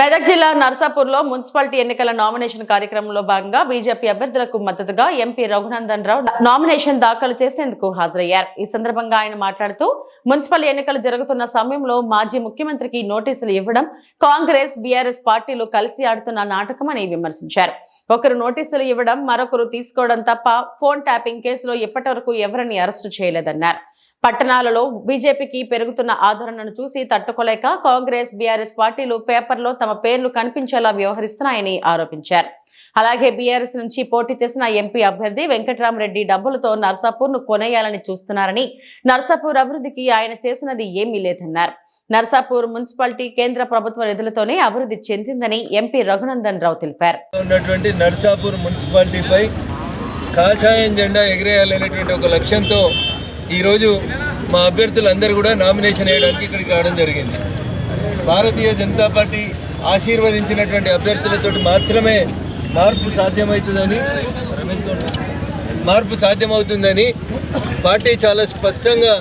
మెదక్ జిల్లా నర్సాపూర్లో మున్సిపాలిటీ ఎన్నికల నామినేషన్ కార్యక్రమంలో భాగంగా బీజేపీ అభ్యర్థులకు మద్దతుగా ఎంపీ రఘునందన్ రావు నామినేషన్ దాఖలు చేసేందుకు హాజరయ్యారు. ఈ సందర్భంగా ఆయన మాట్లాడుతూ మున్సిపల్ ఎన్నికలు జరుగుతున్న సమయంలో మాజీ ముఖ్యమంత్రికి నోటీసులు ఇవ్వడం కాంగ్రెస్ బీఆర్ఎస్ పార్టీలు కలిసి ఆడుతున్న నాటకమని విమర్శించారు. ఒకరు నోటీసులు ఇవ్వడం మరొకరు తీసుకోవడం తప్ప ఫోన్ ట్యాపింగ్ కేసులో ఇప్పటివరకు ఎవరిని అరెస్టు చేయలేదన్నారు. పట్టణాలలో బీజేపీకి పెరుగుతున్న ఆదరణను చూసి తట్టుకోలేక కాంగ్రెస్ బీఆర్ఎస్ పార్టీలు పేపర్లో తమ పేర్లు కనిపించేలా వ్యవహరిస్తున్నాయని ఆరోపించారు. అలాగే బీఆర్ఎస్ నుంచి పోటీ చేసిన ఎంపీ అభ్యర్థి వెంకట్రామరెడ్డి డబ్బులతో నర్సాపూర్ ను కొనేయాలని చూస్తున్నారని, నర్సాపూర్ అభివృద్ధికి ఆయన చేసినది ఏమీ లేదన్నారు. నర్సాపూర్ మున్సిపాలిటీ కేంద్ర ప్రభుత్వ నిధులతోనే అభివృద్ధి చెందిందని ఎంపీ రఘునందన్ రావు తెలిపారు. నర్సాపూర్ మున్సిపాలిటీపై కాషాయం జెండా ఎగిరేయాలనేటువంటి ఒక లక్ష్యంతో ఈరోజు మా అభ్యర్థులందరూ కూడా నామినేషన్ వేయడానికి ఇక్కడికి రావడం జరిగింది. భారతీయ జనతా పార్టీ ఆశీర్వదించినటువంటి అభ్యర్థులతో మాత్రమే మార్పు సాధ్యమవుతుందని పార్టీ చాలా స్పష్టంగా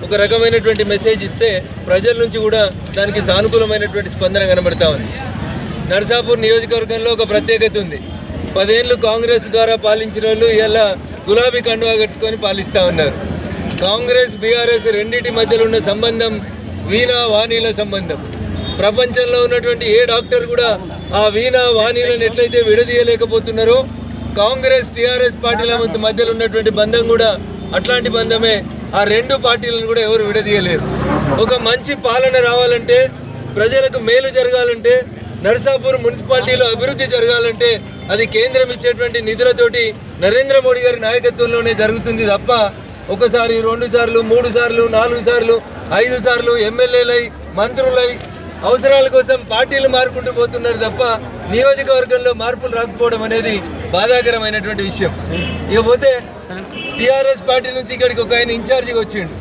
ఒక రకమైనటువంటి మెసేజ్ ఇస్తే ప్రజల నుంచి కూడా దానికి సానుకూలమైనటువంటి స్పందన కనబడతా ఉంది. నర్సాపూర్ నియోజకవర్గంలో ఒక ప్రత్యేకత ఉంది. 10 ఏళ్ళు కాంగ్రెస్ ద్వారా పాలించిన వాళ్ళు ఇలా గులాబీ కండువా కట్టుకొని పాలిస్తూ ఉన్నారు. కాంగ్రెస్ బీఆర్ఎస్ రెండింటి మధ్యలో ఉన్న సంబంధం వీణా వాణీల సంబంధం. ప్రపంచంలో ఉన్నటువంటి ఏ డాక్టర్ కూడా ఆ వీణా వాణీలను ఎట్లయితే విడదీయలేకపోతున్నారో కాంగ్రెస్ టీఆర్ఎస్ పార్టీల మధ్యలో ఉన్నటువంటి బంధం కూడా అట్లాంటి బంధమే. ఆ రెండు పార్టీలను కూడా ఎవరు విడదీయలేరు. ఒక మంచి పాలన రావాలంటే, ప్రజలకు మేలు జరగాలంటే, నర్సాపూర్ మున్సిపాలిటీలో అభివృద్ధి జరగాలంటే అది కేంద్రం ఇచ్చేటువంటి నిధులతోటి నరేంద్ర మోడీ గారి నాయకత్వంలోనే జరుగుతుంది తప్ప ఒకసారి 2 సార్లు 3 సార్లు 4 సార్లు 5 సార్లు ఎమ్మెల్యేలై మంత్రులై అవసరాల కోసం పార్టీలు మారుకుంటూ పోతున్నారు తప్ప నియోజకవర్గంలో మార్పులు రాకపోవడం అనేది బాధాకరమైనటువంటి విషయం. ఇకపోతే టీఆర్ఎస్ పార్టీ నుంచి ఇక్కడికి ఒక ఆయన ఇన్ఛార్జిగా వచ్చిండు.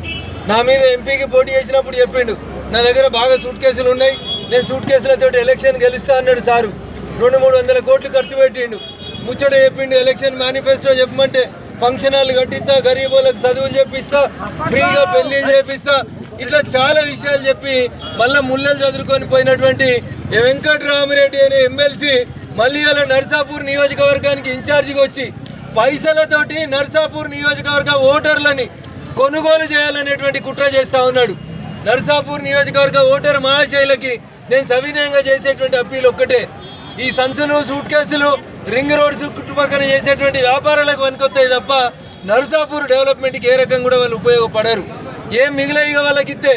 నా మీద ఎంపీకి పోటీ చేసినప్పుడు చెప్పిండు, నా దగ్గర బాగా సూట్ కేసులు ఉన్నాయి, నేను సూట్ కేసులతో ఎలక్షన్ గెలుస్తా అన్నాడు. సారు 200-300 కోట్లు ఖర్చు పెట్టిండు. ముచ్చట చెప్పిండు, ఎలక్షన్ మేనిఫెస్టో చెప్పమంటే ఫంక్షన్ హాల్ కట్టిస్తా, గరీబులకు చదువులు చెప్పిస్తా, ఫ్రీగా పెళ్లి చేపిస్తా, ఇట్లా చాలా విషయాలు చెప్పి మళ్ళీ ముళ్ళలు చదువుకొని పోయినటువంటి వెంకట్రామరెడ్డి అనే ఎమ్మెల్సీ మళ్ళీ అలా నర్సాపూర్ నియోజకవర్గానికి ఇన్ఛార్జిగా వచ్చి పైసలతోటి నర్సాపూర్ నియోజకవర్గ ఓటర్లని కొనుగోలు చేయాలనేటువంటి కుట్ర చేస్తా ఉన్నాడు. నర్సాపూర్ నియోజకవర్గ ఓటర్ మహాశైలకి నేను సవినయంగా చేసేటువంటి అప్పీల్ ఒక్కటే, ఈ సంచులు సూట్ కేసులు రింగ్ రోడ్ చుట్టుపక్కల చేసేటువంటి వ్యాపారాలకు పనికొస్తాయి తప్ప నర్సాపూర్ డెవలప్మెంట్కి ఏ రకంగా కూడా వాళ్ళు ఉపయోగపడరు. ఏం మిగిలిగా వాళ్ళకి ఇస్తే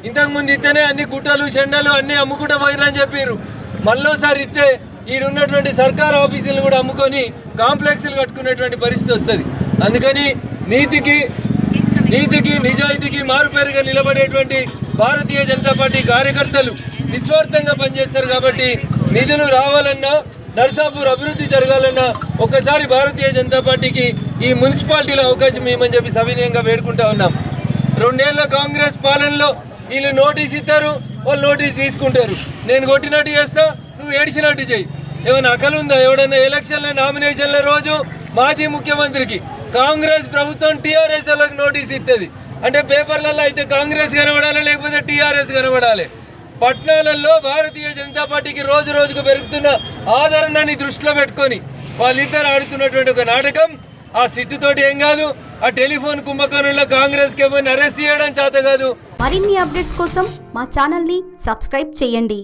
ఇంతకుముందు ఇస్తేనే అన్ని గుట్టలు చెండాలు అన్నీ అమ్ముకుంటూ పోయిరని చెప్పారు. మళ్ళోసారి ఇస్తే ఈడున్నటువంటి సర్కార్ ఆఫీసులు కూడా అమ్ముకొని కాంప్లెక్స్లు కట్టుకునేటువంటి పరిస్థితి వస్తుంది. అందుకని నీతికి నిజాయితీకి మారుపేరుగా నిలబడేటువంటి భారతీయ జనతా పార్టీ కార్యకర్తలు నిస్వార్థంగా పనిచేస్తారు. కాబట్టి నిధులు రావాలన్నా, నర్సాపూర్ అభివృద్ధి జరగాలన్నా ఒక్కసారి భారతీయ జనతా పార్టీకి ఈ మున్సిపాలిటీలో అవకాశం ఇవ్వమని చెప్పి సవినయంగా వేడుకుంటా ఉన్నాం. 2 ఏళ్ల కాంగ్రెస్ పాలనలో వీళ్ళు నోటీస్ ఇస్తారు, వాళ్ళు నోటీస్ తీసుకుంటారు. నేను కొట్టినట్టు చేస్తా, నువ్వు ఏడిచినట్టు చెయ్యి. ఏమైనా అకలు ఉందా? ఎవడన్నా ఎలక్షన్ల నామినేషన్ల రోజు మాజీ ముఖ్యమంత్రికి కాంగ్రెస్ ప్రభుత్వం టీఆర్ఎస్ వాళ్ళకి నోటీస్ ఇస్తుంది అంటే పేపర్లలో అయితే కాంగ్రెస్ కనబడాలి, లేకపోతే టీఆర్ఎస్ కనబడాలి. పట్టణాలలో భారతీయ జనతా పార్టీకి రోజు రోజుకు పెరుగుతున్న ఆదరణని దృష్టిలో పెట్టుకొని వాళ్ళిద్దరు ఆడుతున్నటువంటి ఒక నాటకం. ఆ సిట్టుతోటి ఏం కాదు, ఆ టెలిఫోన్ కుంభకోణంలో కాంగ్రెస్కి ఎవరిని అరెస్ట్ చేయడం చేత కాదు. మరిన్ని అప్డేట్స్ కోసం మా ఛానల్ని సబ్స్క్రైబ్ చేయండి.